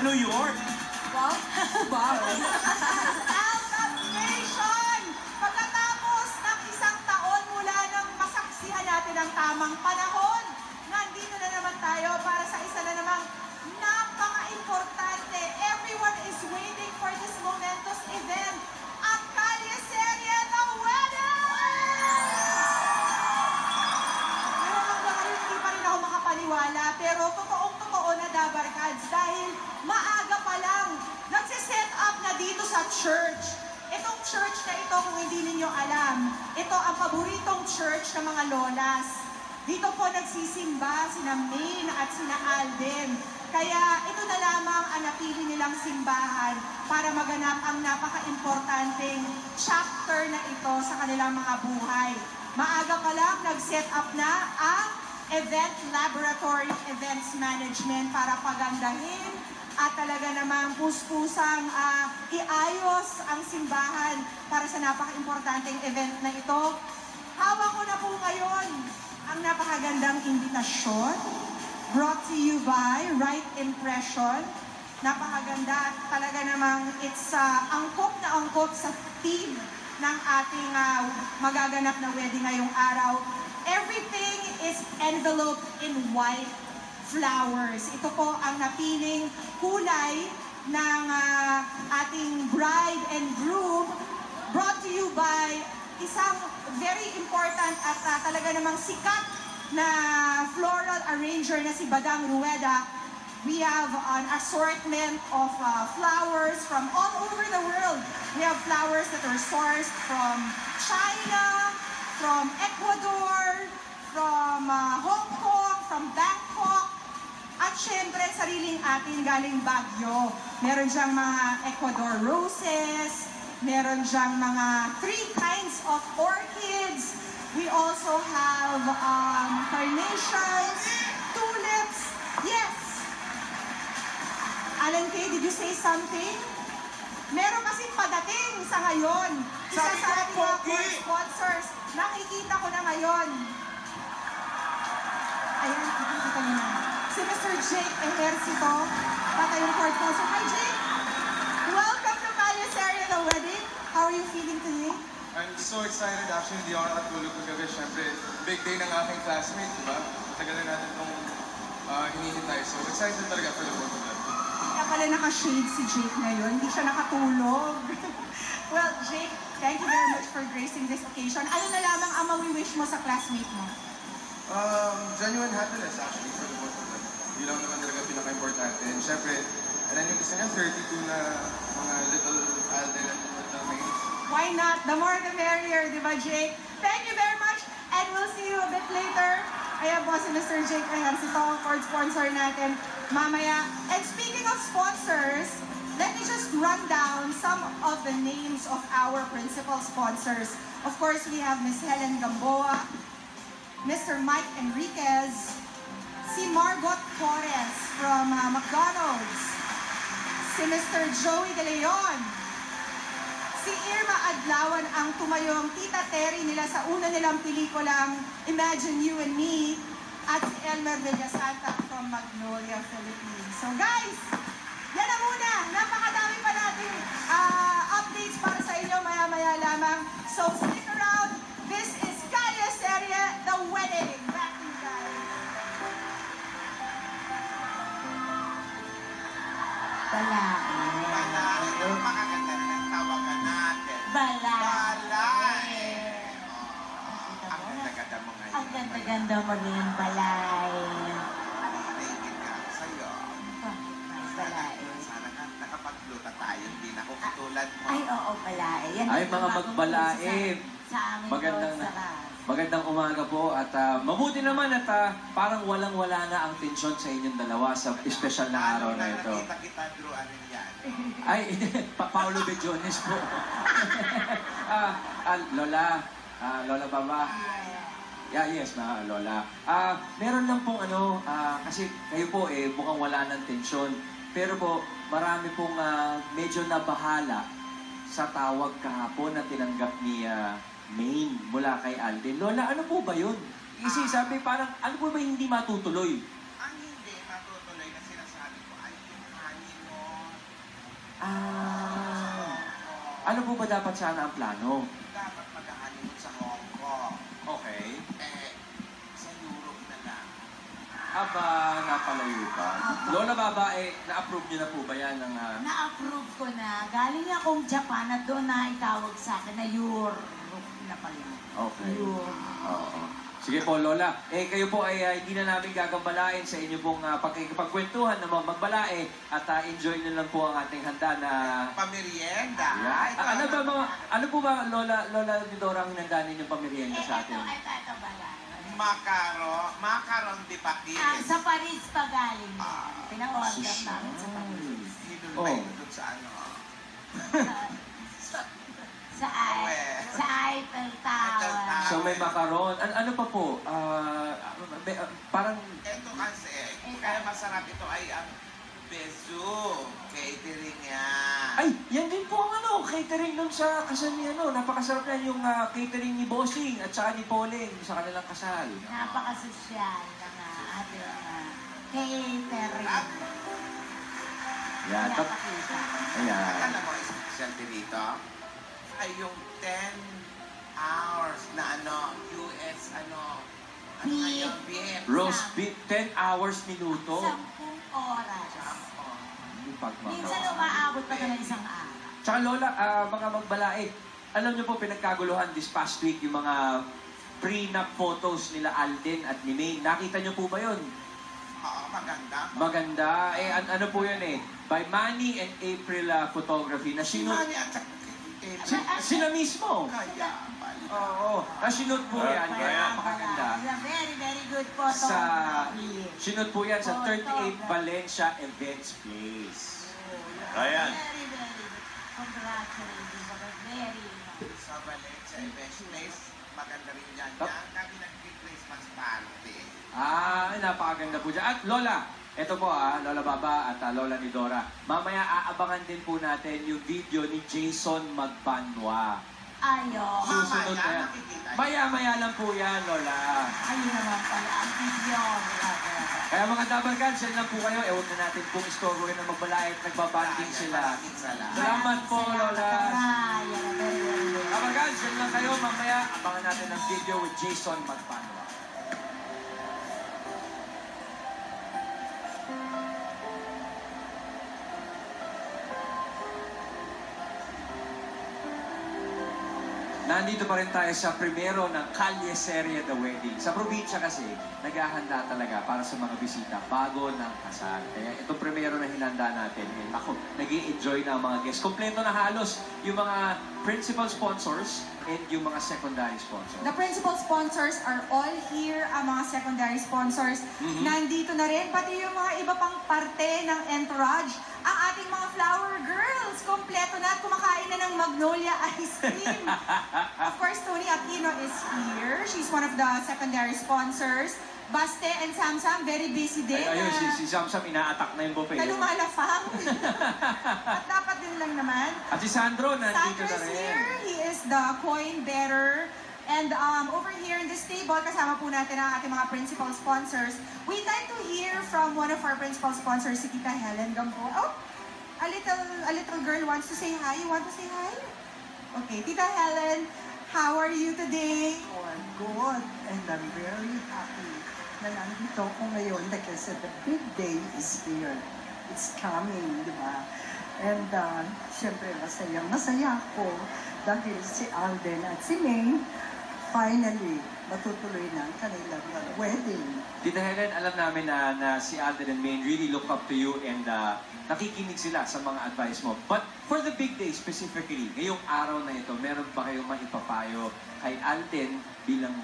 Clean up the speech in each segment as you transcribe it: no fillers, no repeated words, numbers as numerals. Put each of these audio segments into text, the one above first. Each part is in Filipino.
New York. Wow. Wow. Alcap Nation! Pagkatapos ng isang taon mula nang masaksihan natin ang tamang panahon, nandito na naman tayo para sa isa na namang napaka-importante. Everyone is waiting for this momentous event. Ang Kalye Serye, The Wedding! Pero hanggang ngayon, hindi pa rin ako makapaniwala. Pero totoong-totoo na Dabarkads dahil maaga pa lang, nagsiset up na dito sa church. Itong church na ito, kung hindi ninyo alam, ito ang paboritong church ng mga lolas. Dito po nagsisimba sina Maine at sina Alden. Kaya ito na lamang ang napili nilang simbahan para maganap ang napaka-importanteng chapter na ito sa kanilang mga buhay. Maaga pa lang, nag-set up na ang Event Laboratory Events Management para pagandahin at talaga namang puspusang iayos ang simbahan para sa napaka-importanteng event na ito. Hawak ko na po ngayon ang napakagandang imbitasyon brought to you by Right Impression. Napakaganda at talaga namang it's angkop na angkop sa theme ng ating magaganap na wedding ngayong araw. Everything is enveloped in white flowers. Ito po ang napiling kulay ng ating bride and groom, brought to you by isang very important at talaga namang sikat na floral arranger na si Badang Rueda. We have an assortment of flowers from all over the world. We have flowers that are sourced from China, from Ecuador, from Hong Kong, from Bangkok, at syempre sariling atin galing Baguio. Meron diyang mga Ecuador roses, meron diyang mga 3 kinds of orchids. We also have carnations, tulips. Yes! Alan Kay, did you say something? Meron kasing padating sa ngayon. Isa Sabi sa ko, ating mga Pogi! sponsors. Nakikita ko na ngayon. Ayan, nakikita niyo na. Si Mr. Jake Ejercito, patayong court sponsor. Hi, Jake! Welcome to Kalye Serye, The Wedding. How are you feeling today? I'm so excited. Actually, hindi ako nakatulog kagabi. Siyempre, big day ng aking classmate, di ba? Tagal na natin itong hinihintay. So, excited talaga for the both of them. Kaya pala naka-shade si Jake ngayon. Hindi siya nakatulog. Well, Jake, thank you very much for gracing this occasion. Ano na lamang ang mawi-wish mo sa classmate mo? Genuine happiness, actually, for the both of them. Yun lang naman talaga pinaka-importante. And siyempre, alam niyo, isa nga 32 na mga little Alden at little May. Why not? The more the merrier, di ba, Jake? Thank you very much, and we'll see you a bit later. Ayan po si Mr. Jake Ejercito, court sponsor natin mamaya. And speaking of sponsors, let me just run down some of the names of our principal sponsors. Of course, we have Ms. Helen Gamboa, Mr. Mike Enriquez, si Margot Torres from McDonald's, si Mr. Joey De Leon, si Irma Adlawan ang tumayong Tita Terry nila sa una nilang pelikulang Imagine You and Me, at si Elmer Villasanta from Magnolia, Philippines. So guys, yan na muna. Napakadami pa nating updates para sa inyo maya-maya lamang. So stick around. This is Kalye Serye, The Wedding. Back to you guys. Balay. Makaganda na ng tawagan natin. Balay. Balay! Ang ganda-ganda mo ngayon. Ang ganda-ganda mo rin, balay. Naingit ka ako sa'yo. Balay. Sana nga nakapagluta tayo. Hindi na ako katulad mo. Ay, oo, balay. Yan Ay, ang mga bagong magbalaib. Sa amin Magandang- doon sa Ras. Magandang umaga po at mabuti naman at parang walang-wala na ang tensyon sa inyong dalawa sa espesyal na araw na ito. Nakita kita, Drew, ano yan? Ay, Paolo Bejones po. Lola, Lola Baba. Yeah, yes, na Lola. Meron lang pong kasi kayo po mukhang wala ng tensyon. Pero po, marami pong medyo nabahala sa tawag kahapon na tinanggap ni Maine mula kay Alden. Lola, ano po ba yun? Kasi sabi parang, ano po ba hindi matutuloy? Ang hindi matutuloy na sinasabi ko ay yung honeymoon. Ano po ba dapat sana ang plano? Dapat mag-honeymoon sa Hong Kong. Okay. Sa Europe na lang. Aba, napalayo pa. Lola Baba, na-approve niyo na po ba yan ng... Na-approve ko na. Galing akong Japan at doon na itawag sa akin na Europe na pala. Okay. Europe. Oo. Sige po, Lola. Kayo po ay hindi na namin gagambalain sa inyo pong pagkikipagkwentuhan na magbalae at enjoy nyo lang po ang ating handa na... Pamerienda. Yeah. Ano po ba, Lola Nidora, ang hinanda ninyong pamerienda sa atin? Ito bala. Macaron de Paquis. Sa Paris pa galing. Pina-order Sus, namin sa Paris. Hinulbay ko dun sa ano. Sa Eiffel Tower. So may macaron. Ano pa po? Parang... Ito kasi, kaya masarap ito ay ang Bezu. Catering niya. Ay, yan din po ang catering nun sa kasal ni napakasarap yan yung catering ni Bossing at saka ni Pauling sa kanilang kasal. Napakasosyal ng ating catering. Yan. Pinapakita. Ayan. Alam mo, special dito ay yung 10 hours na US Beef. beef. Roast beef, 10 hours minuto. 10 oras. Minsan Pagmamahal. umaabot pa ng isang araw. Tsaka Lola, mga magbalae, alam niyo po pinagkaguluhan this past week yung mga prenup photos nila Alden at ni May. Nakita niyo po ba yun? Oo, maganda. Maganda. Ano po yun by Manny and April Photography na sinut... Mami at saka Sila mismo. kaya pala. Oo. Sinut po yan. Kaya napakaganda. It's a very, very good photo. Sinut po yan sa 38 Valencia Events Place. Ayan. Very, very good. Congratulations. Very nice. Sa Valencia Event Place, maganda rin yan. Tap- Yan kami nag-Christmas party. Napakaganda po dyan. At Lola, ito po Lola Baba at Lola Nidora. Mamaya aabangan din po natin yung video ni Jason Magbanwa. Ayun. Susunod Mamaya, na yan. nakikita niyo. Maya-maya lang po yan, Lola. Ayun naman pala. Ang video. Kaya mga Dabarkan, send lang po kayo. Huwag na natin pong istorbohin na magbalait. Nagbabanding sila. Maraming salamat. Salamat po, Lola. Ryan, very, very good. Dabarkan, send lang kayo. Mamaya, abangan natin ang video with Jason Magbanwa. Nandito pa rin tayo sa primero ng Calle Seria The Wedding. Sa probinsya kasi, naghahanda talaga para sa mga bisita bago ng kasal. Kaya itong primero na hinanda natin, ako, nag-i-enjoy na ang mga guests. Kompleto na halos yung mga principal sponsors and yung mga secondary sponsors. The principal sponsors are all here, ang mga secondary sponsors. Nandito na rin, pati yung mga iba pang parte ng entourage. Ang ating mga flower girls, kompleto na at kumakain na ng Magnolia ice cream. Of course, Tony Aquino is here. She's one of the secondary sponsors. Baste and Samsam, very busy din. Ayun, si Samsam ina-attack na yung buffet. Na lumalafang. At dapat din lang naman. At si Sandro, nandito Sandro na is rin. here. He is the coin bearer. And over here in this table, kasama po natin ang ating mga principal sponsors. We'd like to hear from one of our principal sponsors, si Tita Helen Gampo. Oh, a little girl wants to say hi. You want to say hi? Okay, Tita Helen, how are you today? Oh, I'm good, and I'm very happy na nandito ako ngayon kasi the big day is here. It's coming, di ba? And siyempre masaya ako dahil si Alden at si May finally matutuloy na ang kanilang wedding. Tita Helen, alam namin na si Alden and Maine really look up to you and nakikinig sila sa mga advice mo. But for the big day specifically, ngayong araw na ito, meron ba kayong maipapayo kay Alden bilang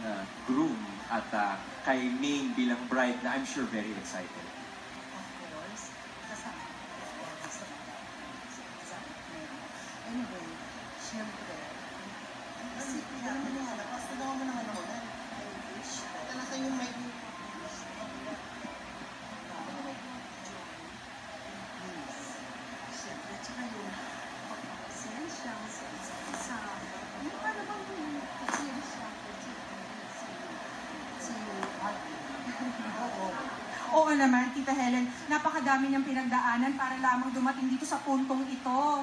groom at kay Maine bilang bride na I'm sure very excited? Of course, kasama ko sa anyway, siyempre, isipin naman mo nga, basta daw mo naman ako na, I wish ko, talaga yung may siyempre, tsaka yung pagpapasensya sa isa't isa. Yung para bang yung pasensya ko si Ate. Oo. Oo naman, Tita Helen, napakadami niyang pinagdaanan para lamang dumating dito sa puntong ito.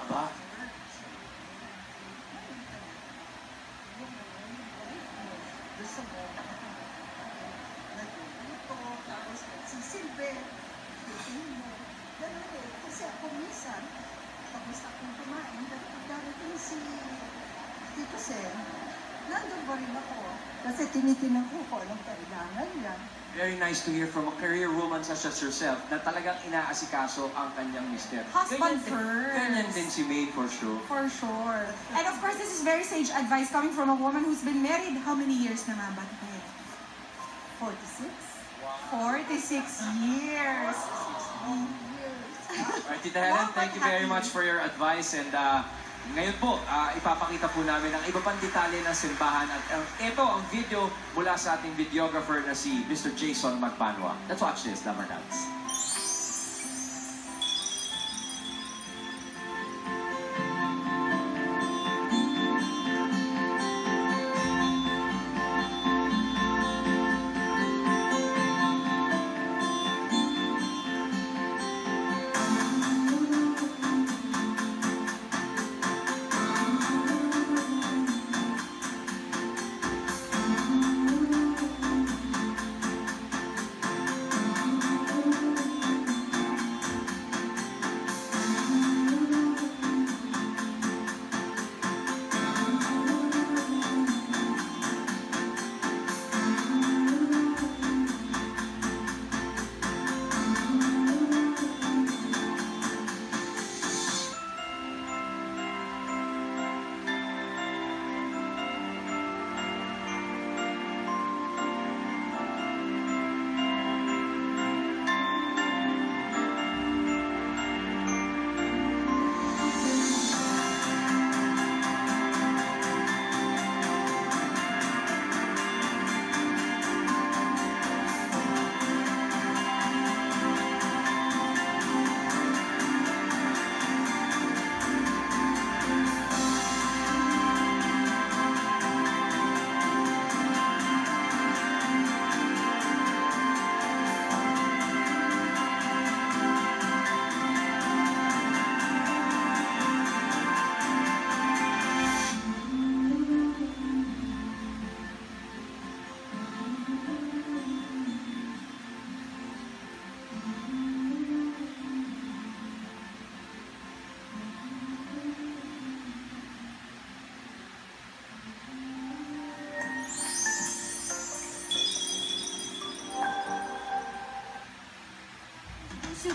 Aba, Gusto mo, nagluto, tapos nagsisilbi, titingin mo. Ganun eh, kasi ako minsan, tapos akong kumain, darating si Tito Sen, nandun pa rin ako. Kasi tinitingnan ko kung anong kailangan niya. very nice to hear from a career woman such as yourself na talagang inaasikaso ang kanyang mister. Husband Ganyan first. Ganyan din si May for sure. For sure. And of course, this is very sage advice coming from a woman who's been married how many years na nga ba? 46? 46 years. Alright, Tita Helen, Wow, thank you very much for your advice and ngayon po, ipapakita po namin ang iba pang detalye ng simbahan at ito ang video mula sa ating videographer na si Mr. Jason Magbanwa. Let's watch this, Dabar Dance.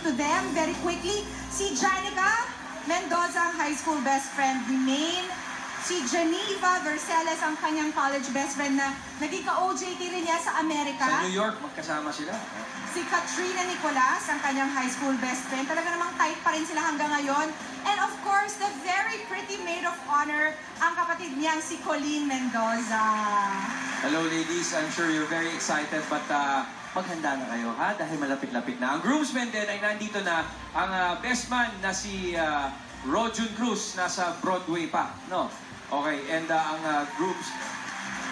To them very quickly, si Janica Mendoza ang high school best friend ni Maine. Si Geneva Verceles ang kanyang college best friend na naging ka-OJT rin niya sa Amerika. Sa New York, magkasama sila. Si Katrina Nicolas ang kanyang high school best friend. Talaga namang tight pa rin sila hanggang ngayon. And of course, the very pretty maid of honor, ang kapatid niyang si Colleen Mendoza. Hello ladies, I'm sure you're very excited but maghanda na kayo ha dahil malapit-lapit na. Ang groomsmen din ay nandito na. Ang best man na si Rojun Cruz nasa Broadway pa, no? Okay, and ang grooms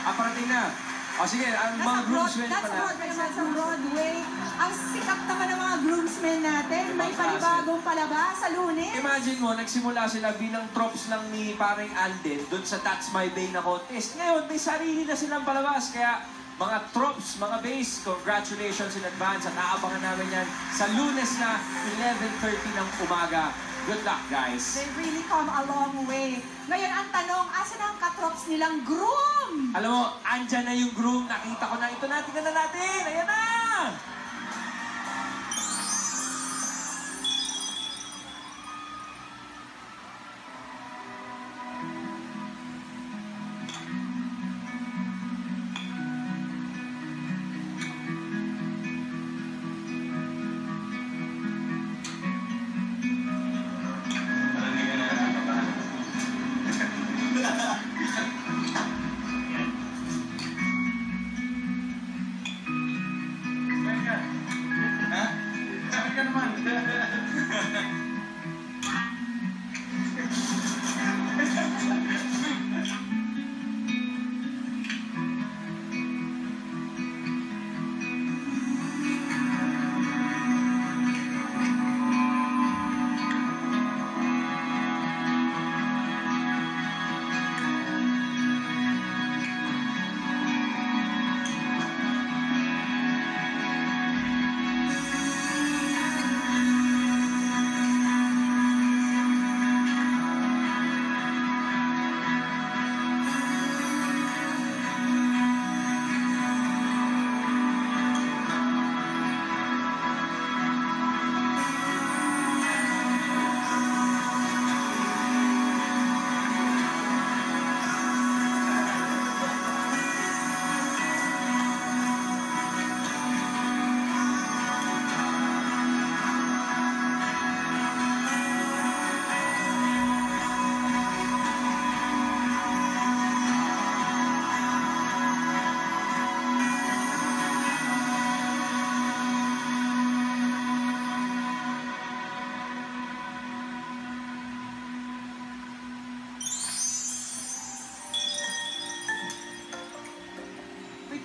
parating na. O sige, ang mga groomsmen pa na. Nasa Broadway. Ang sikat naman ng mga groomsmen natin. May panibagong palabas sa Lunes. Imagine mo, nagsimula sila bilang tropes lang ni paring Alden doon sa That's My Bay na contest. Ngayon, may sarili na silang palabas. Kaya mga tropes, mga base, congratulations in advance at aabangan namin yan sa Lunes na 11:30 ng umaga. Good luck, guys. They really come a long way. Ngayon, ang tanong, asan ang katrops nilang groom? Alam mo, andyan na yung groom. Nakita ko na ito na. Tingnan na natin. Ayan na!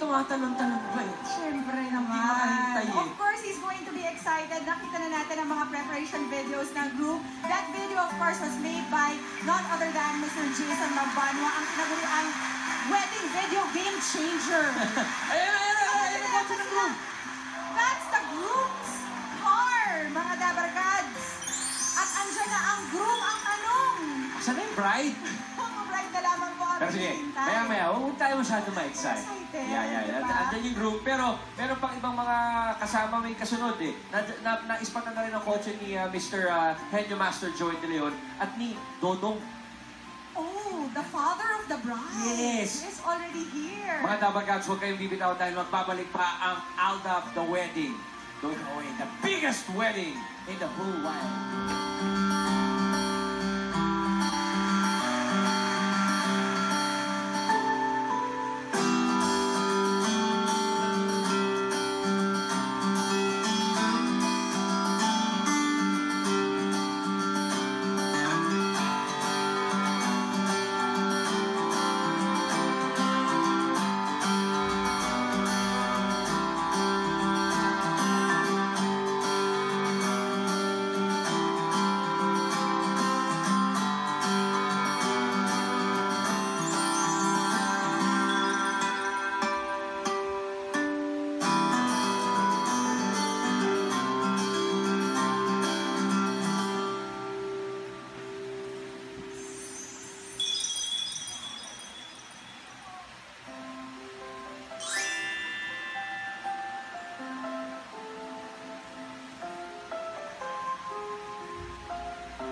tumatalon-talon pa eh. Siyempre makahintay naman. eh. Of course, he's going to be excited. Nakita na natin ang mga preparation videos ng group. That video, of course, was made by none other than Mr. Jason Magbanwa, ang tinaguriang wedding video game changer. Ayan, kotse ng group. That's the groom's car, mga Dabarkads. At andyan na ang groom ang tanong. Saan na yung bride? Kung bride na lamang po ang Pero sige, hinihintay. maya-maya, huwag tayo masyado ma-excite. Excited, Yeah. diba? Andyan yung group. Pero meron pang ibang mga kasama may kasunod eh. Naispatan na rin ang kotse ni Mr. Henyo Master Joey De Leon at ni Dodong. Oh, the father of the bride Yes. is already here. Mga Dabagats, huwag kayong bibitaw dahil magbabalik pa ang Alda of the Wedding. Don't go away, the biggest wedding in the whole world.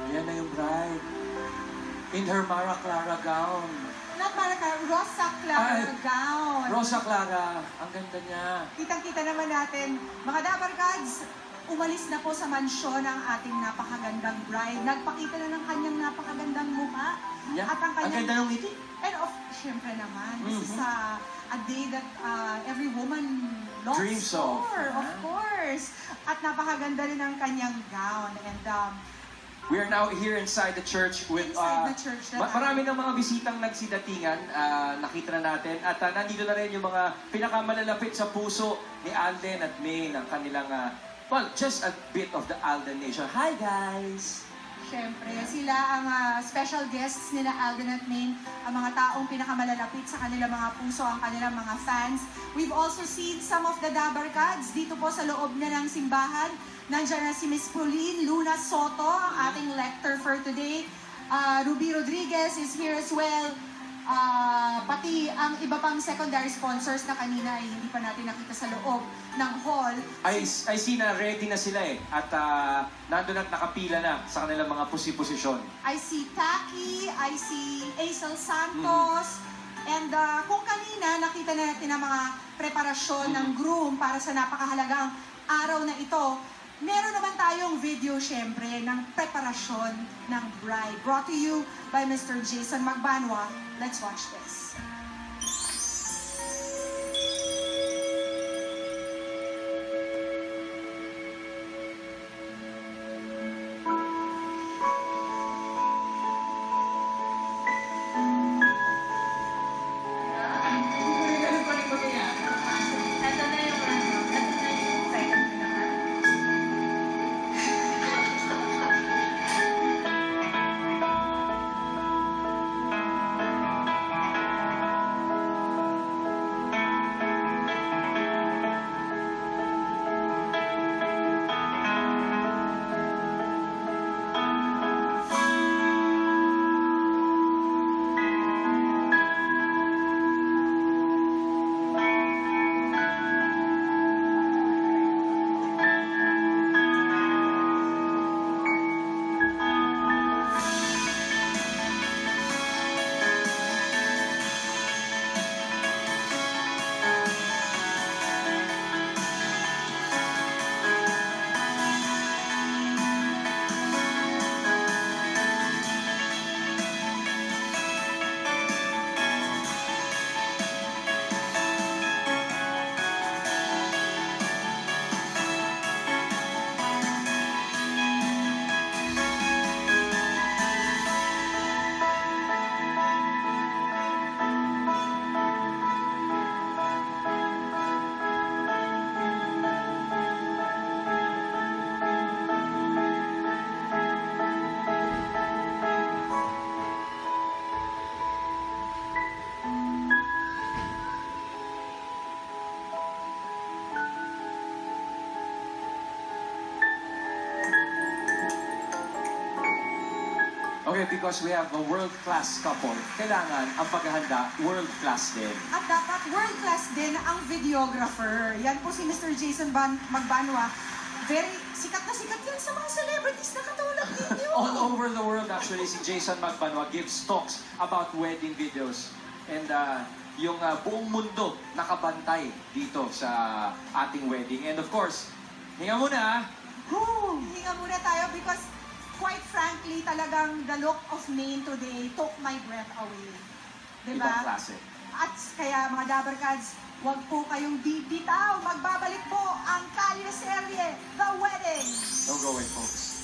Ayan na yung bride. In her Mara Clara gown. Not Maraka, Rosa Clara Ay, gown. Rosa Clara, ang ganda niya. Kitang-kita naman natin, mga Dabarkads, umalis na po sa mansyon ang ating napakagandang bride. Nagpakita na ng kanyang napakagandang mukha. Yeah. At ang Ang kanyang... ganda ng ngiti. And syempre naman, this is Mhm. a day that every woman longs Dreams of. for, of course. At napakaganda rin ang kanyang gown. And We are now here inside the church with Inside the church na marami ng mga bisitang nagsidatingan, nakita na natin. At nandito na rin yung mga pinakamalalapit sa puso ni Alden at May ng kanilang, well, just a bit of the Alden Nation. Hi guys! syempre, sila ang special guests nila Alden at Maine, ang mga taong pinakamalalapit sa kanilang mga puso, ang kanilang mga fans. We've also seen some of the Dabarkads dito po sa loob na ng simbahan. Nandiyan na si Miss Pauline Luna Soto, ang ating lector for today. Ruby Rodriguez is here as well. Pati ang iba pang secondary sponsors na kanina ay hindi pa natin nakita sa loob ng hall. I see na ready na sila eh. At nandun at nakapila na sa kanilang mga posisyon. I see Taki, I see Aisel Santos, and kung kanina nakita na natin ang mga preparasyon ng groom para sa napakahalagang araw na ito, meron naman tayong video syempre ng preparasyon ng bride. Brought to you by Mr. Jason Magbanwa. Let's watch this. syempre, because we have a world-class couple, kailangan ang paghahanda world-class din. At dapat world-class din ang videographer. Yan po si Mr. Jason Magbanwa. Very sikat na sikat yan sa mga celebrities na katulad ninyo. All over the world, actually, si Jason Magbanwa gives talks about wedding videos. And yung buong mundo nakabantay dito sa ating wedding. And of course, hinga muna. Hinga muna tayo because quite frankly, talagang the look of Maine today took my breath away. Diba? Ibang klase. At kaya mga Dabarkads, huwag po kayong bibitaw. Magbabalik po ang Kalye Serye, The Wedding. Don't go away, folks.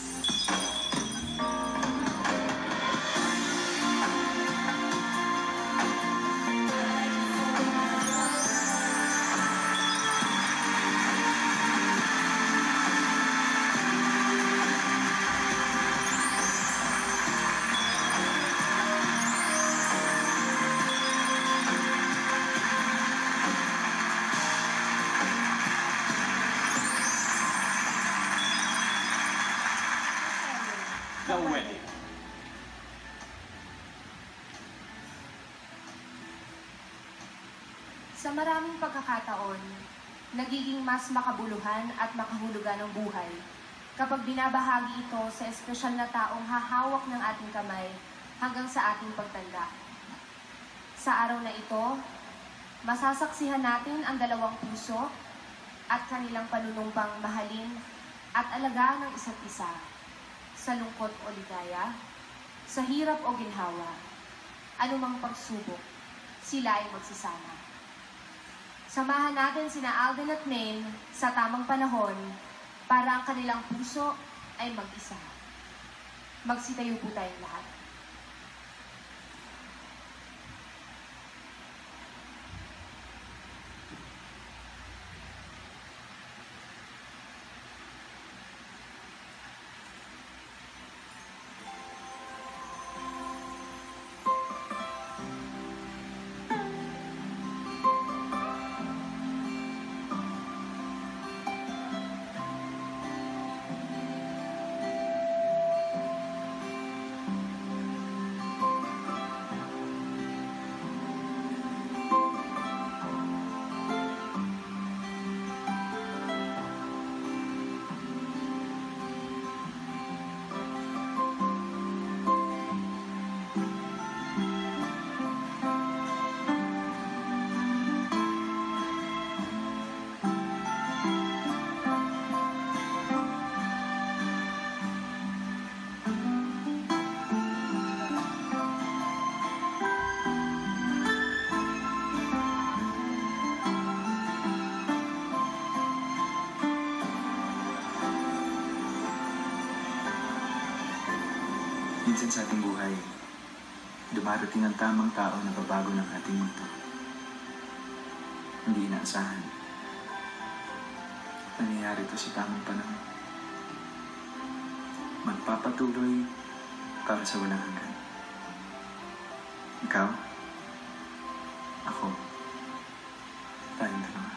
The wedding. Sa maraming pagkakataon, nagiging mas makabuluhan at makahulugan ang buhay kapag binabahagi ito sa espesyal na taong hahawak ng ating kamay hanggang sa ating pagtanda. Sa araw na ito, masasaksihan natin ang dalawang puso at kanilang panunumpang mahalin at alagaan ng isa't isa sa lungkot o ligaya, sa hirap o ginhawa, anumang pagsubok, sila ay magsasama. Samahan natin sina Alden at Maine sa tamang panahon para ang kanilang puso ay mag-isa. Magsitayo po tayong lahat. Minsan sa ating buhay, dumarating ang tamang tao na babago ng ating mundo. Hindi inaasahan. Nangyayari ito sa tamang panahon. Magpapatuloy para sa walang hanggan. Ikaw, ako, tayong dalawa.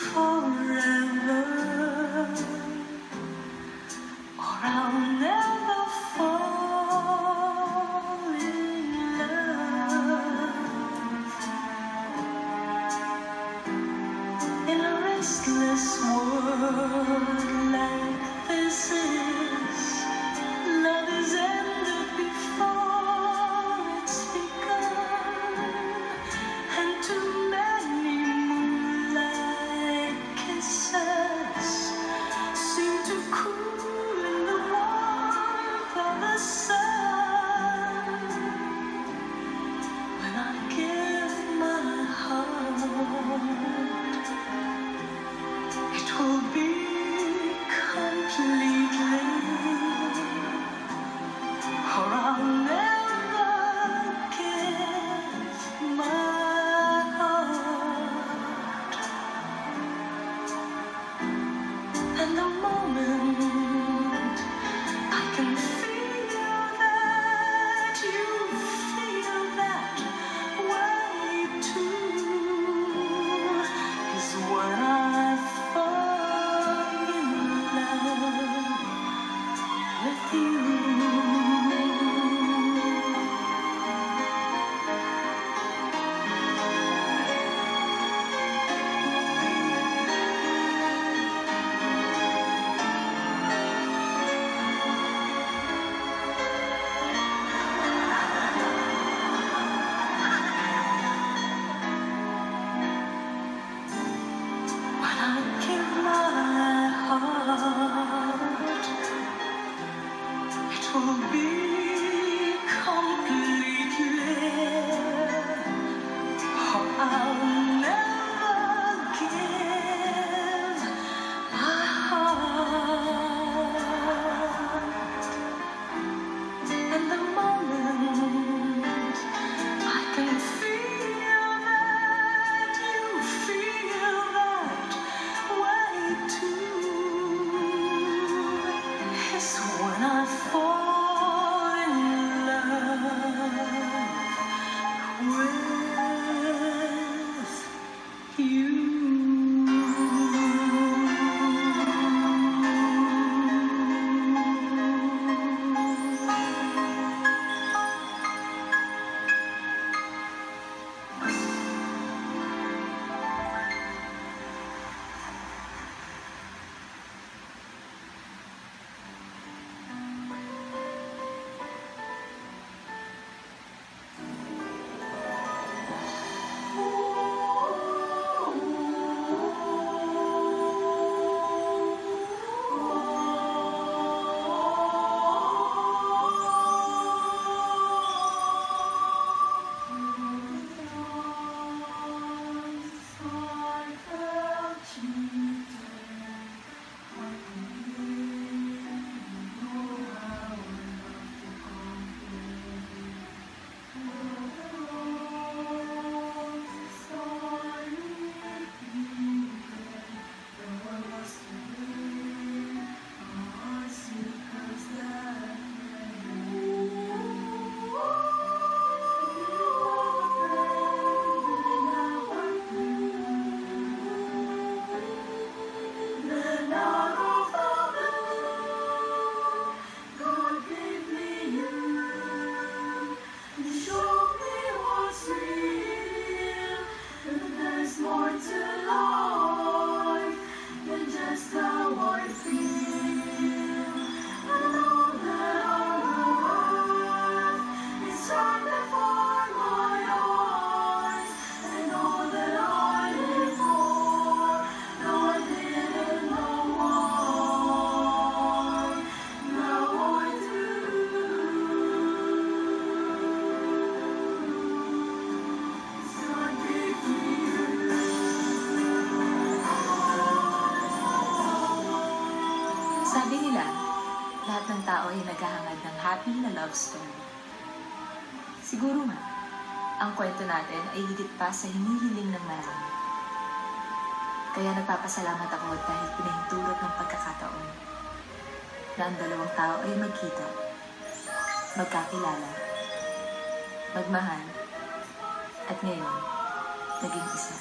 forever, or I'll never fall in love. In a restless world like this is, love is ended before it's begun, and too many moonlight kisses seem to cool in the warmth of the sun. When I give my heart, it will be completely, or I'll never give my heart. And the moment I can feel that you feel that way too, is when I fall in love with you. When I give my heart, it will be completely, or I'll never give my heart. And the moment I can feel that you feel that way too, is when I fall in love with you. Sabi nila, lahat ng tao ay naghahangad ng happy na love story. Siguro nga, ang kwento natin ay higit pa sa hinihiling ng marami. Kaya nagpapasalamat ako dahil pinahintulot ng pagkakataon na ang dalawang tao ay magkita, magkakilala, magmahal, at ngayon, naging isa.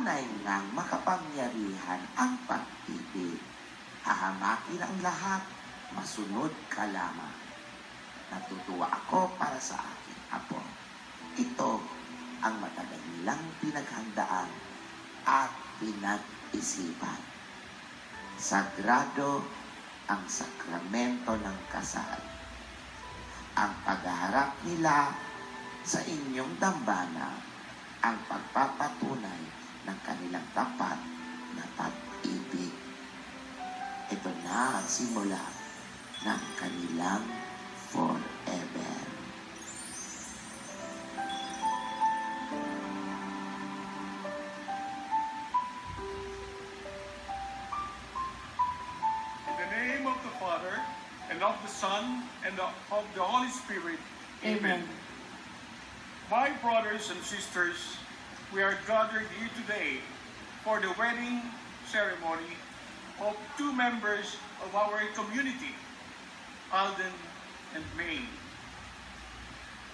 tunay ngang makapangyarihan ang pag-ibig. Hahamakin ang lahat, masunod ka lamang. Natutuwa ako para sa aking apo. Ito ang matagal nilang pinaghandaan at pinag-isipan. Sagrado ang sakramento ng kasal. Ang paghaharap nila sa inyong dambana ang pagpapatunay ng kanilang tapat na pag-ibig. Ito na ang simula ng kanilang forever. In the name of the Father, and of the Son, and of the Holy Spirit. Amen. My brothers and sisters, we are gathered here today for the wedding ceremony of two members of our community, Alden and May.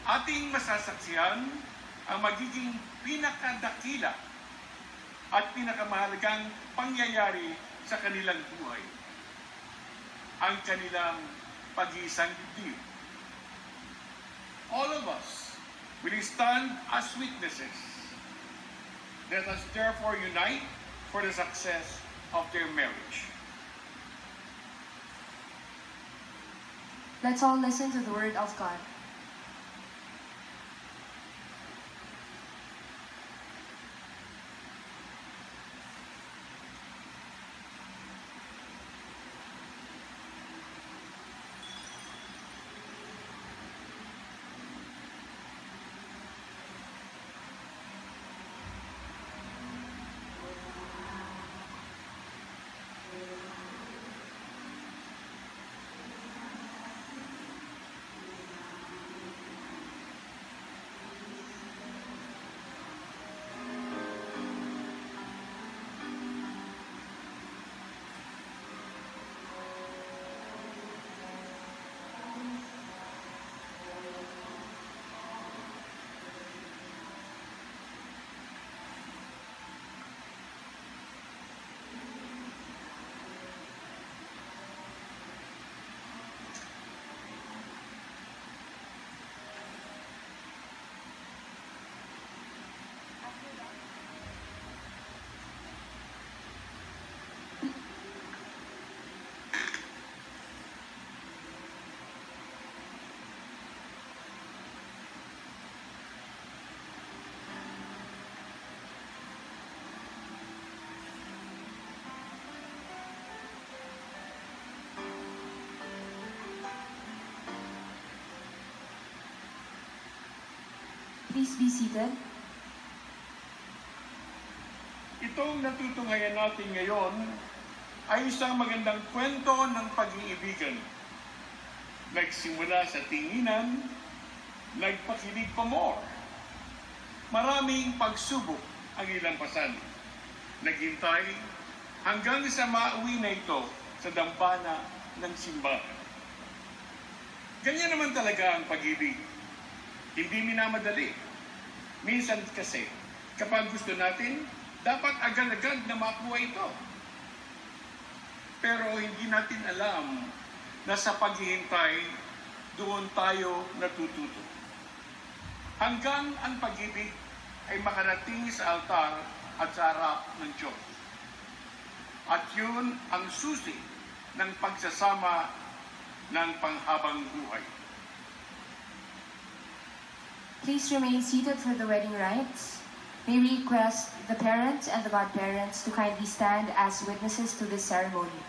Ating masasaksihan ang magiging pinakadakila at pinakamahalagang pangyayari sa kanilang buhay, ang kanilang pag-iisang dibdib. All of us will stand as witnesses. Let us therefore unite for the success of their marriage. Let's all listen to the word of God. Please be seated. Itong natutunghayan natin ngayon ay isang magandang kwento ng pag-iibigan. Nagsimula sa tinginan, nagpakilig pa more. Maraming pagsubok ang ilang pasan. Naghintay hanggang sa mauwi na ito sa dambana ng simbahan. Ganyan naman talaga ang pag-ibig. Hindi minamadali. Minsan kasi, kapag gusto natin, dapat agad-agad na makuha ito. Pero hindi natin alam na sa paghihintay, doon tayo natututo. Hanggang ang pag-ibig ay makarating sa altar at sa harap ng Diyos. At yun ang susi ng pagsasama ng panghabang buhay. Please remain seated for the wedding rites. May we request the parents and the godparents to kindly stand as witnesses to this ceremony.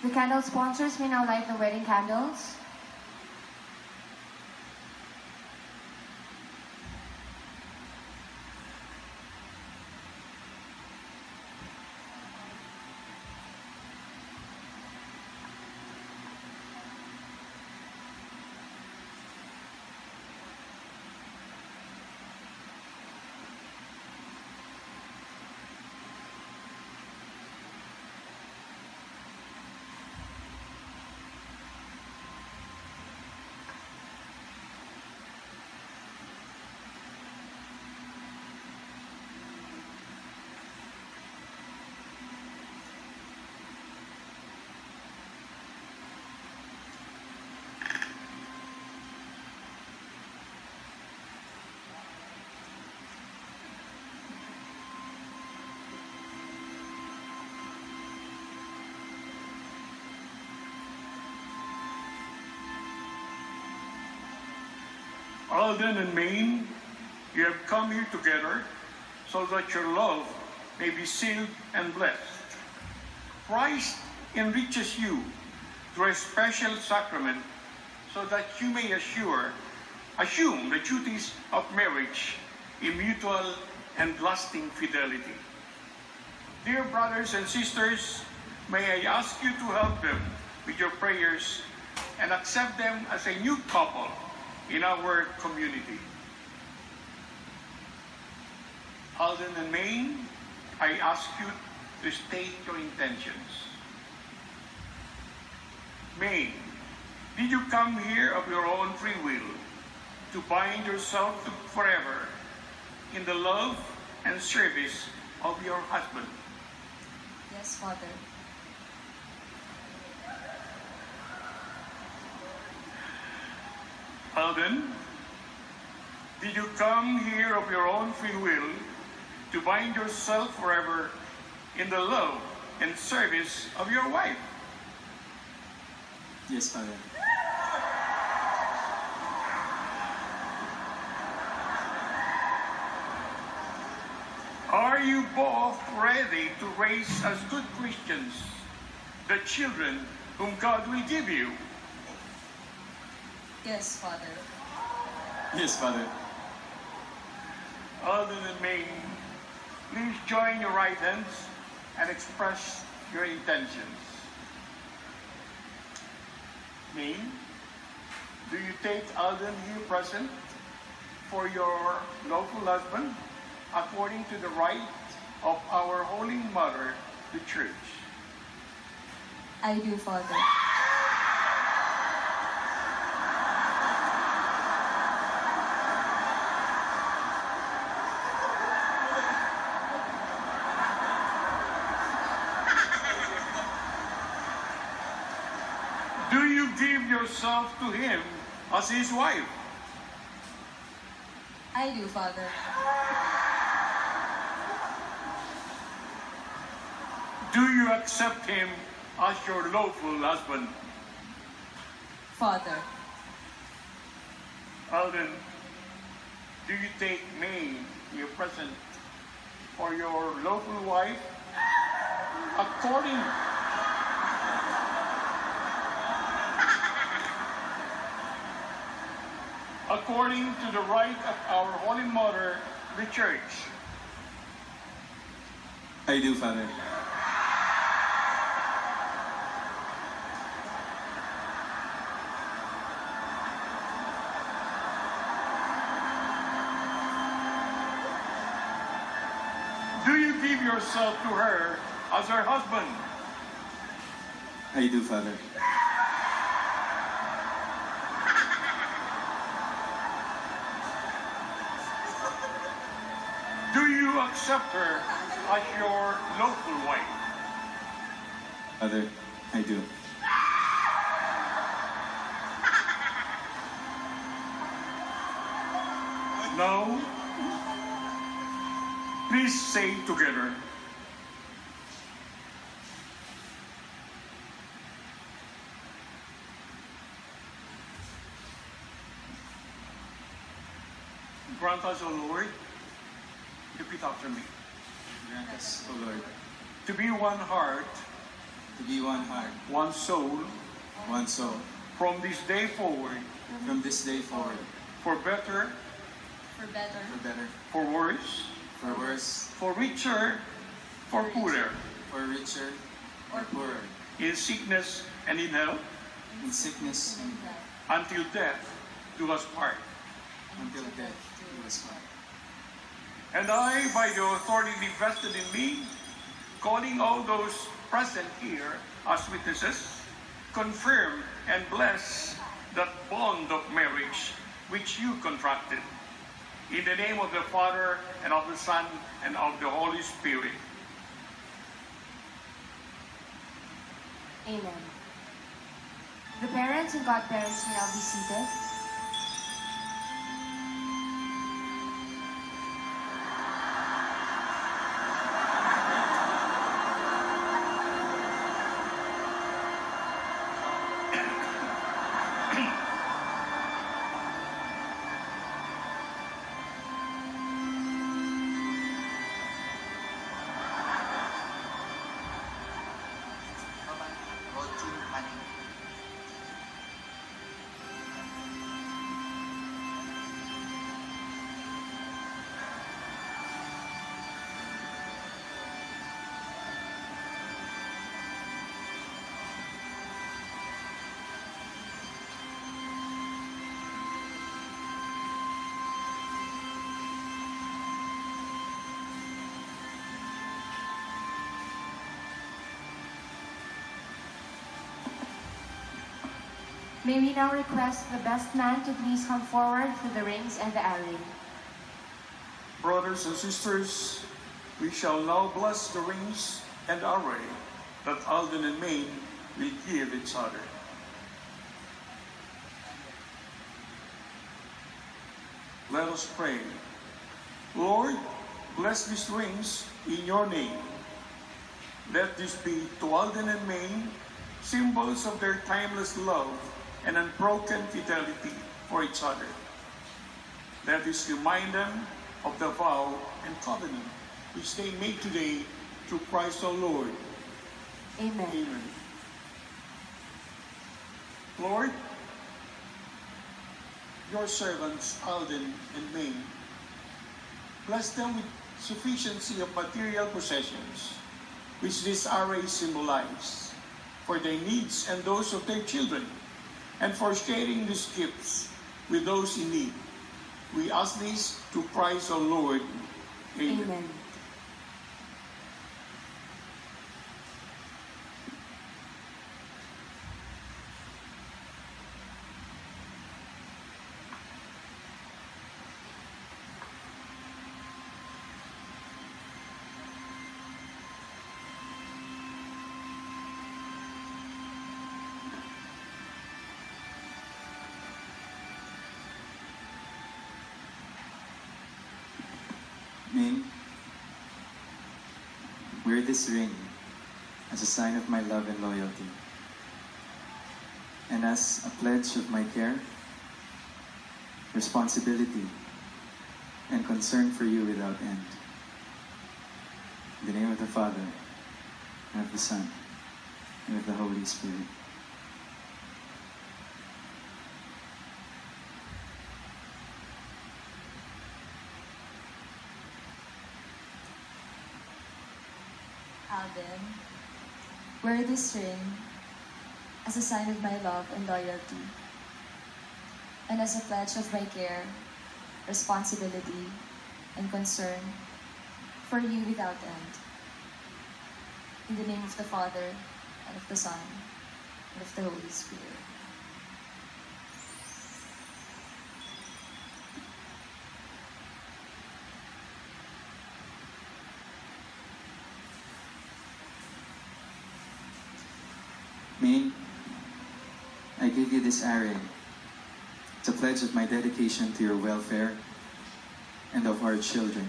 The candle sponsors may now light the wedding candles. Alden and Maine, you have come here together so that your love may be sealed and blessed. Christ enriches you through a special sacrament so that you may assume the duties of marriage in mutual and lasting fidelity. Dear brothers and sisters, may I ask you to help them with your prayers and accept them as a new couple in our community. Alden and Maine, I ask you to state your intentions. Maine, did you come here of your own free will to bind yourself forever in the love and service of your husband? Yes, Father. Alden, did you come here of your own free will to bind yourself forever in the love and service of your wife? Yes, Father. Are you both ready to raise as good Christians the children whom God will give you? Yes, Father. Yes, Father. Alden and Maine, please join your right hands and express your intentions. Maine, do you take Alden here present for your lawful husband according to the rite of our Holy Mother, the Church? I do, Father. Do you give yourself to him as his wife? I do, Father. Do you accept him as your lawful husband? Father. Alden, do you take Maine, your present, for your lawful wife according to the rite of our Holy Mother, the Church? I do, Father. Do you give yourself to her as her husband? I do, Father. Do you accept her as your lawful wife? Father, I do. Now, please say together, grant us, O Lord, repeat after me, Grant us, O Lord, to be one heart to be one heart, one soul, one soul, from this day forward, from this day forward, for better, For better. for better, for worse, for worse, for richer, for poorer, for richer, or poorer, in sickness and in health, in sickness and until death do us part. until death do us part. And I, by the authority vested in me, calling all those present here as witnesses, confirm and bless that bond of marriage which you contracted. In the name of the Father, and of the Son, and of the Holy Spirit. Amen. The parents and godparents may now be seated. Routine planning. May we now request the best man to please come forward for the rings and the array. Brothers and sisters, we shall now bless the rings and array that Alden and Maine will give each other. Let us pray. Lord, bless these rings in your name. Let this be to Alden and Maine symbols of their timeless love and unbroken fidelity for each other. Let this remind them of the vow and covenant which they made today through Christ our Lord. Amen. Amen. Lord, your servants Alden and Maine, bless them with sufficiency of material possessions, which this array symbolizes, for their needs and those of their children, and for sharing these gifts with those in need. We ask this through Christ our Lord. Amen. Amen. Maine, wear this ring as a sign of my love and loyalty, and as a pledge of my care, responsibility, and concern for you without end. In the name of the Father, and of the Son, and of the Holy Spirit. Alden, wear this ring as a sign of my love and loyalty, and as a pledge of my care, responsibility, and concern for you without end. In the name of the Father, and of the Son, and of the Holy Spirit. Maine, I give you this array. It's a pledge of my dedication to your welfare and of our children.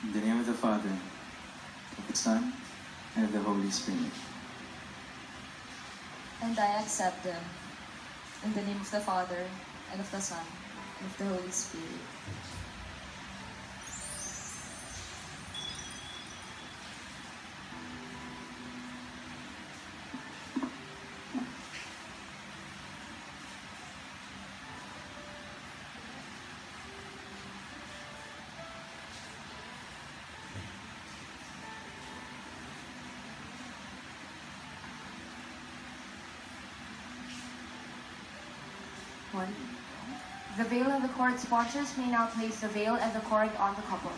In the name of the Father, of the Son, and of the Holy Spirit. And I accept them. In the name of the Father, and of the Son, and of the Holy Spirit. kahon. The veil and the cord sponsors may now place the veil and the cord on the couple.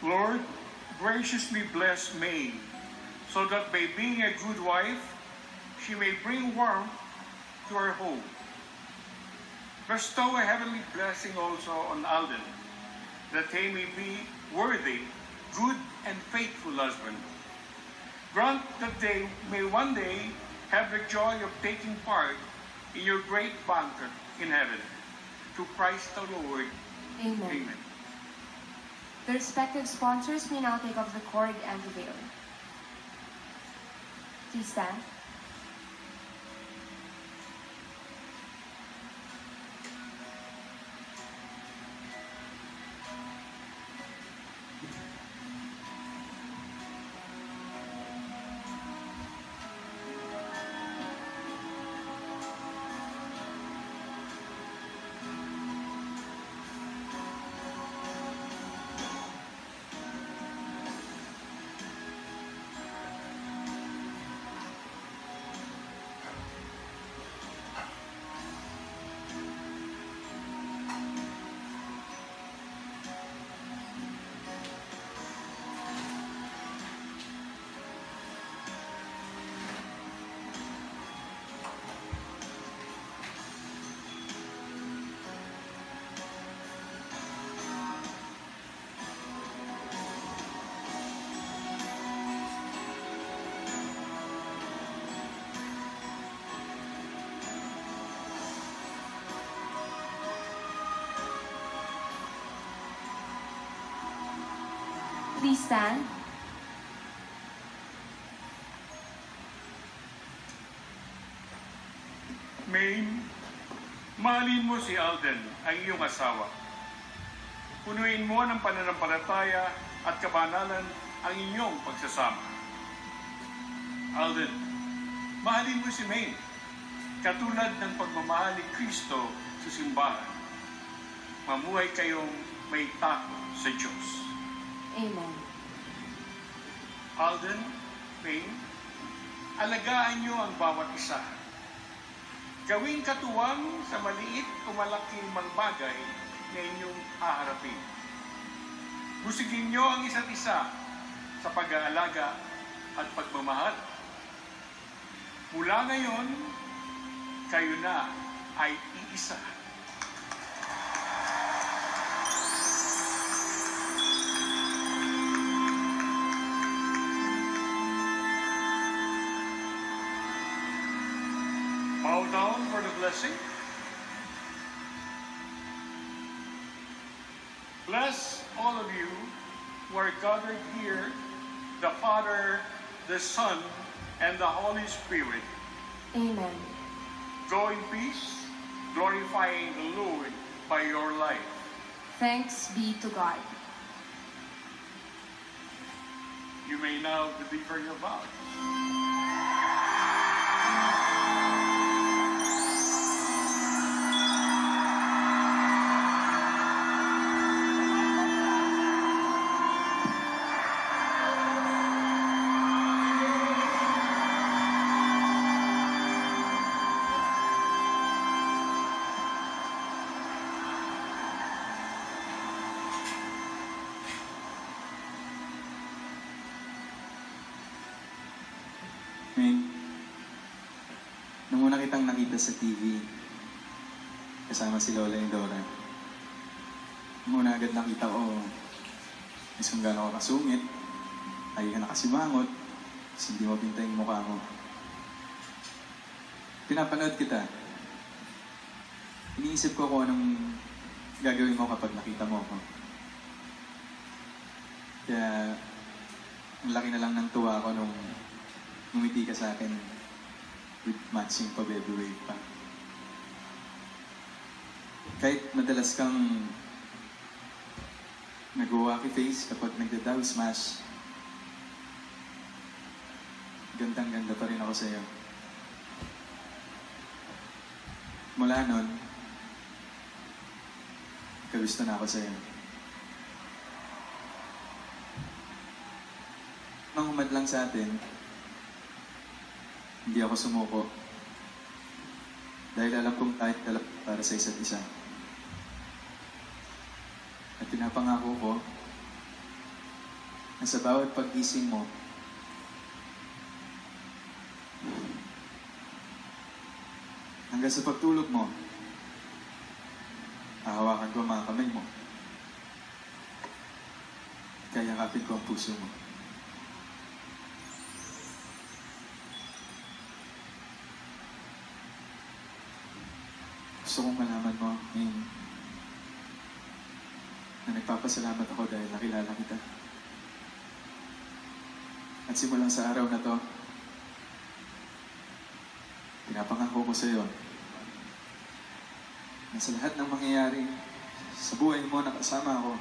Lord, graciously bless May, so that by being a good wife, she may bring warmth to our home. Bestow a heavenly blessing also on Alden, that he may be worthy, good, and faithful husband. Grant that they may one day have the joy of taking part in your great banquet in heaven. Through Christ the Lord. Amen. Amen. The respective sponsors may now take off the cord and the veil. Please stand. Please stand. Maine, mahalin mo si Alden, ang iyong asawa. Punuin mo ng pananampalataya at kabanalan ang inyong pagsasama. Alden, mahalin mo si Maine, katulad ng pagmamahal ni Kristo sa simbahan. Mamuhay kayong may takot sa Diyos. Amen. Alden, Maine, alagaan niyo ang bawat isa. Gawing katuwang sa maliit o malaking mga bagay na inyong haharapin. Busigin niyo ang isa't isa sa pag-aalaga at pagmamahal. Mula ngayon, kayo na ay iisa. Bow down for the blessing. Bless all of you who are gathered here, the Father, the Son, and the Holy Spirit. Amen. Go in peace, glorifying the Lord by your life. Thanks be to God. You may now deliver your vows. Maine, nung una kitang nakita sa TV, kasama si Lola Indora, nung una agad nakita ko, isang gano'n ka kasungit, ay ka nakasimangot, kasi hindi mo pinta yung mukha mo. Pinapanood kita. Iniisip ko kung anong gagawin mo kapag nakita mo ako. Kaya, ang laki na lang ng tuwa ko nung ngumiti ka sa akin with matching pa baby wave pa. Kahit madalas kang nag-walkie face kapag nagda-down smash, gandang-ganda pa rin ako sa'yo. Mula nun, kagusto na ako sa'yo. Nang humadlang sa atin, hindi ako sumuko. Dahil alam kong kahit kalap para sa isa't isa. At pinapangako ko na sa bawat paggising mo, hanggang sa pagtulog mo, hahawakan ko ang mga kamay mo. Kayakapin ko ang puso mo. Gusto kong malaman mo ngayon na nagpapasalamat ako dahil nakilala kita. At simulang sa araw na to, pinapangako ko sa iyo na sa lahat ng mangyayari sa buhay mo na kasama ako,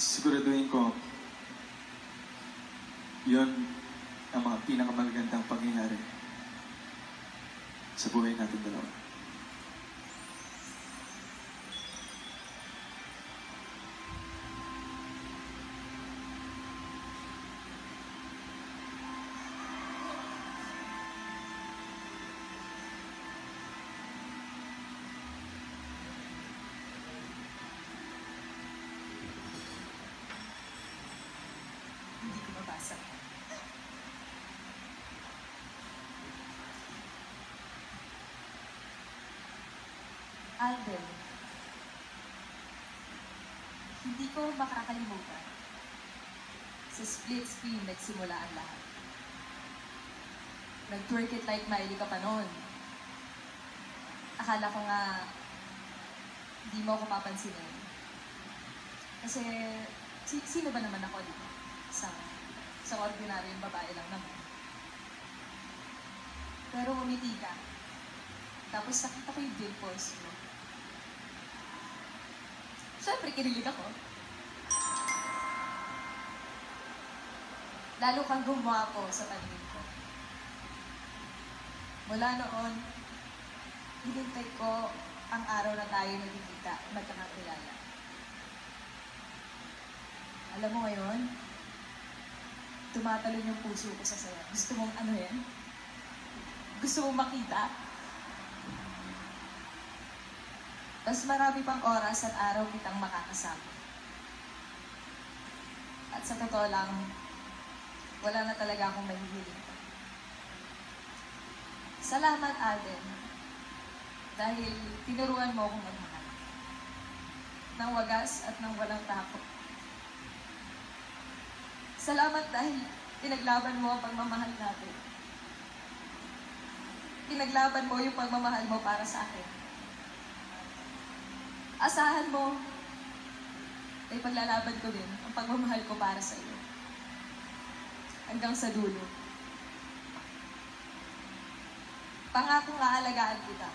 siguraduhin ko yun ang mga pinakamagandang pangyayari sa buhay natin dalawa. Hindi ko mabasa. Alden, hindi ko makakalimutan. Sa split screen nagsimula ang lahat. Nag-twerk it like Miley ka pa noon. Akala ko nga hindi mo ako papansinin. Kasi sino ba naman ako, di ba? Sa ordinaryong babae lang naman. Pero umiti ka. Tapos nakita ko yung dimples mo. Siyempre, kinilig ako. Lalo kang gumwapo sa paningin ko. Mula noon, hinintay ko ang araw na tayo nagkikita, magkakakilala. Alam mo ngayon, tumatalon yung puso ko sa saya. Gusto mong ano yan? Gusto mong makita? Mas marami pang oras at araw kitang makakasama. At sa totoo lang, wala na talaga akong mahihiling pa. Salamat, Alden. Dahil tinuruan mo akong magmahal. Nang wagas at nang walang takot. Salamat dahil pinaglaban mo ang pagmamahal natin. Pinaglaban mo yung pagmamahal mo para sa akin. Asahan mo, ay paglalaban ko din ang pagmamahal ko para sa iyo. Hanggang sa dulo. Pangakong aalagaan kita.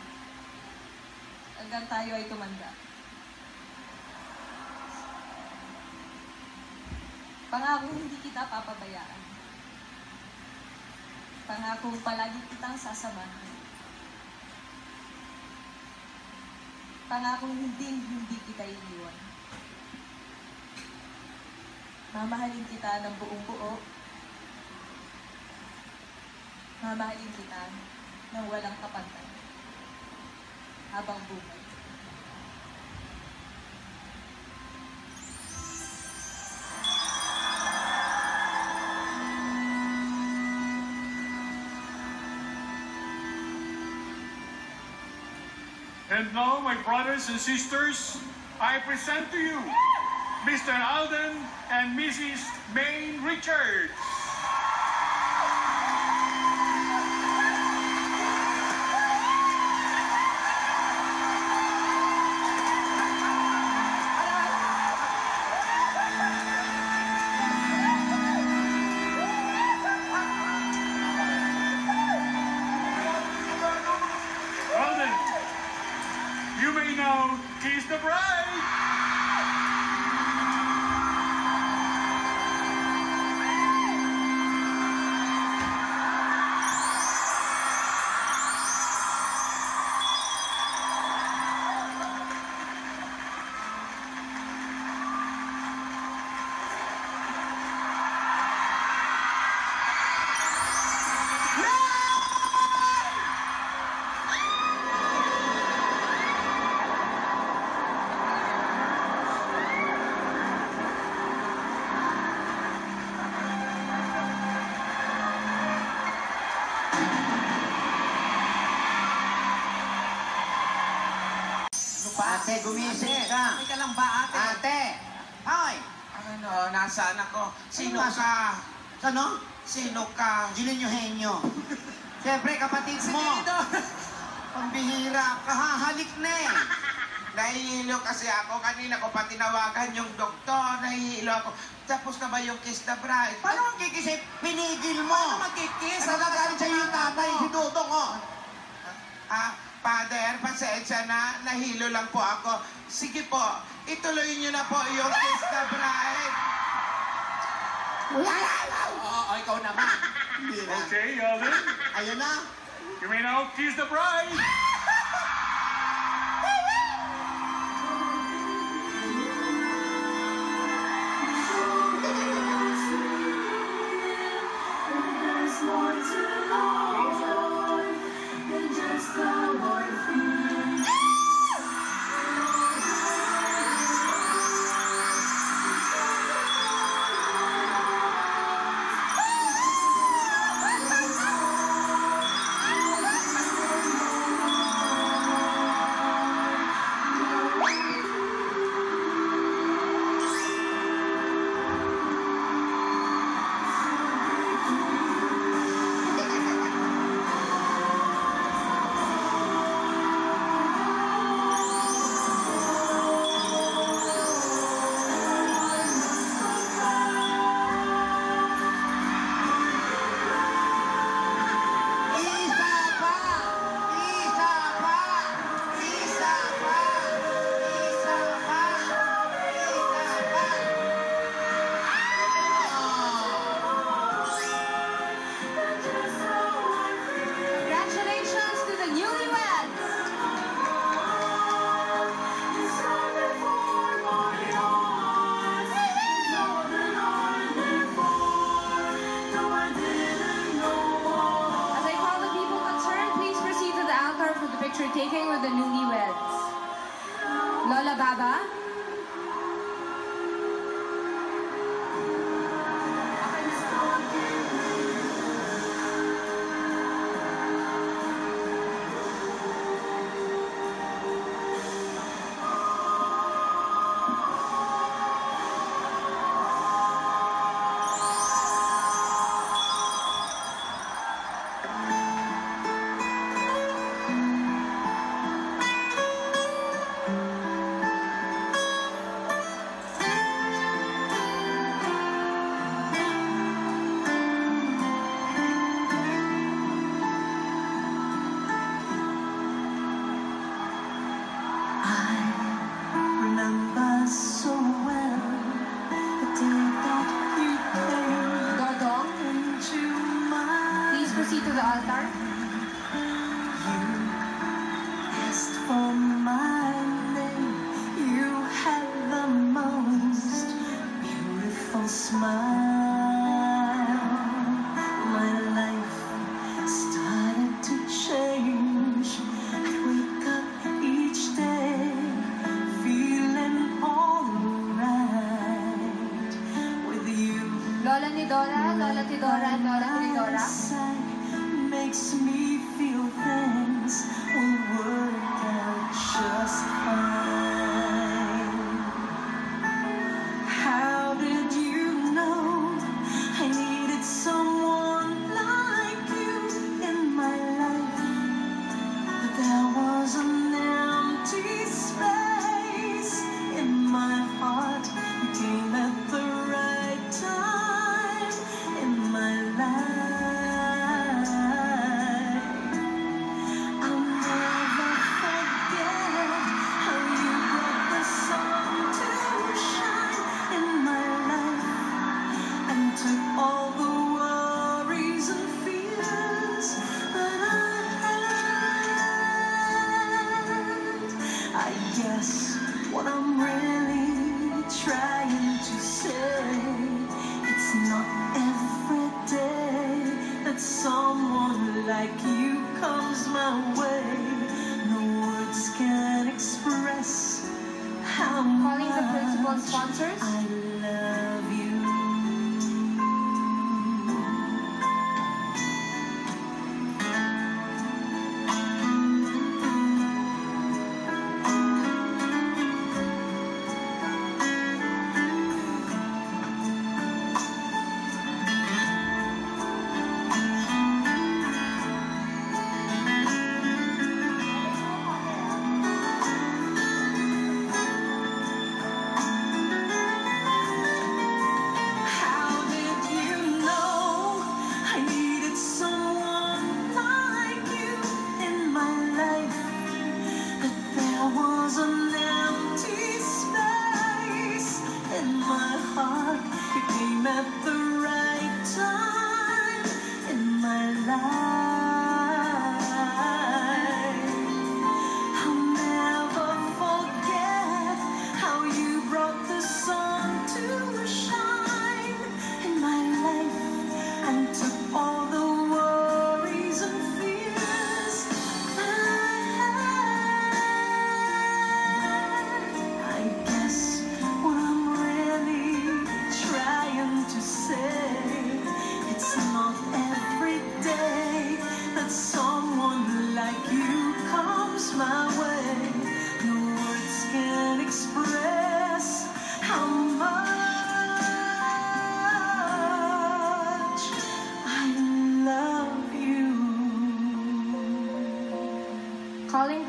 Hanggang tayo ay tumanda. Pangakong hindi kita papabayaan. Pangakong palagi kitang sasamahan. Pangakong hindi kita iiwan. Mamahalin kita ng buong buo. Mamahalin kita ng walang kapantay. Habang buhay. And now, my brothers and sisters, I present to you Mr. Alden and Mrs. Maine Richards. Alden, you may now kiss the bride. Ate, gumising ka. Teka lang ba, ate? Ate! Hoy! Ano, nasaan ako? Sino Ano ka? Ano? Sino ka? Gilinyo Henyo. Siyempre, kapatid Si mo. Tito. Pambihira, kahahalik na eh. Nahihilo kasi ako. Kanina ko pa tinawagan yung doktor. Nahihilo ako. Tapos na ba yung kiss the bride? Paano ang kikisip? Pinigil mo. Paano magkikiss? Ano nagalit sa'yo yung tatay, si Dudong, oh. Father, pasensya na. Nahilo lang po ako. Sige po, ituloy niyo na po yung kiss the bride. Oo, ikaw naman. Hindi na. Okay, Alden. Ayun na. You may now kiss the bride. Congratulations to the newlyweds! As I call the people concerned, please proceed to the altar for the picture taking with the newlyweds. Lola Baba. Remember so well the day that you came Dodong, into my please proceed to the altar. You asked for my name. You had the most beautiful smile. My life started to change. I'd wake up each day feeling alright with you. Lola ni Dora, Lola Tidora, and Lola Tridora. Makes me feel things will work out just fine. How did you know I needed someone like you in my life? That there was an empty space in my heart. You came at the right time in my life. I'll never forget how you brought the sun to shine in my life and took all the worries and fears that I had. I guess what I'm really trying to say, it's not every day that someone like you comes my way. No words can express how Calling the principal much sponsors. I love you.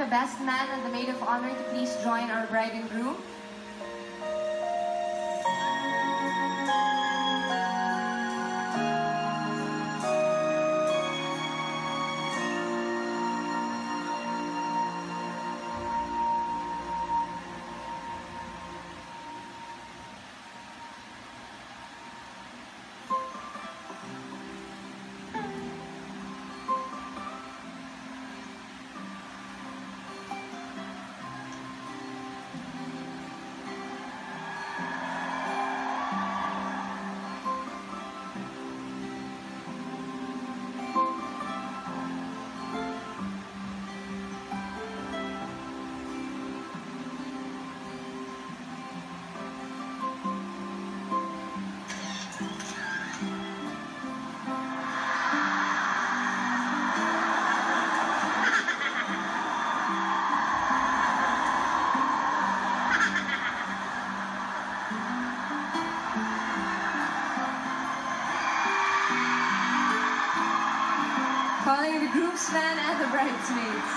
the best man and the maid of honor to please join our bride and groom. Calling the groomsmen and the bridesmaids.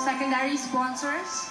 Secondary sponsors.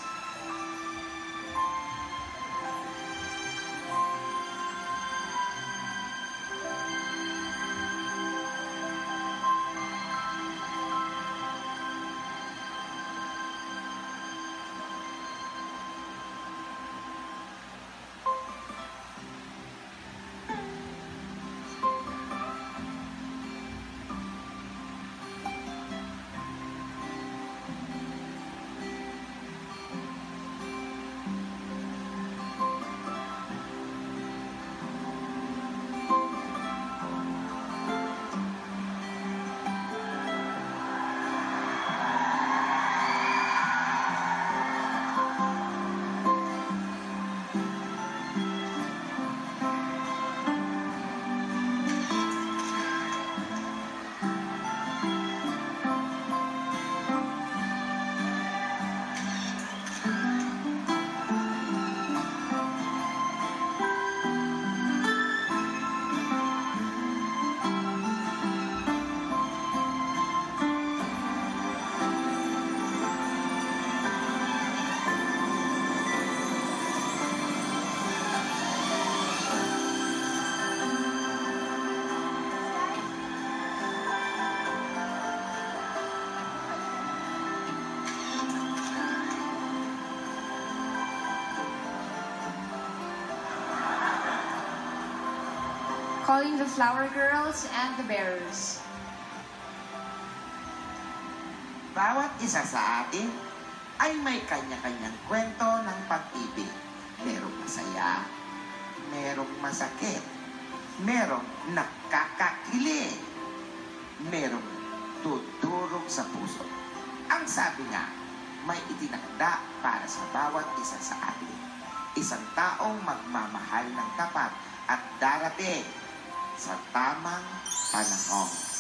Calling the flower girls and the bearers. Bawat isa sa atin ay may kanya-kanyang kwento ng pag-ibig. Merong masaya, merong masakit, merong nakakakilig, merong tuturog sa puso. Ang sabi nga, may itinakda para sa bawat isa sa atin. Isang taong magmamahal ng tapat at darating sa tamang panahon.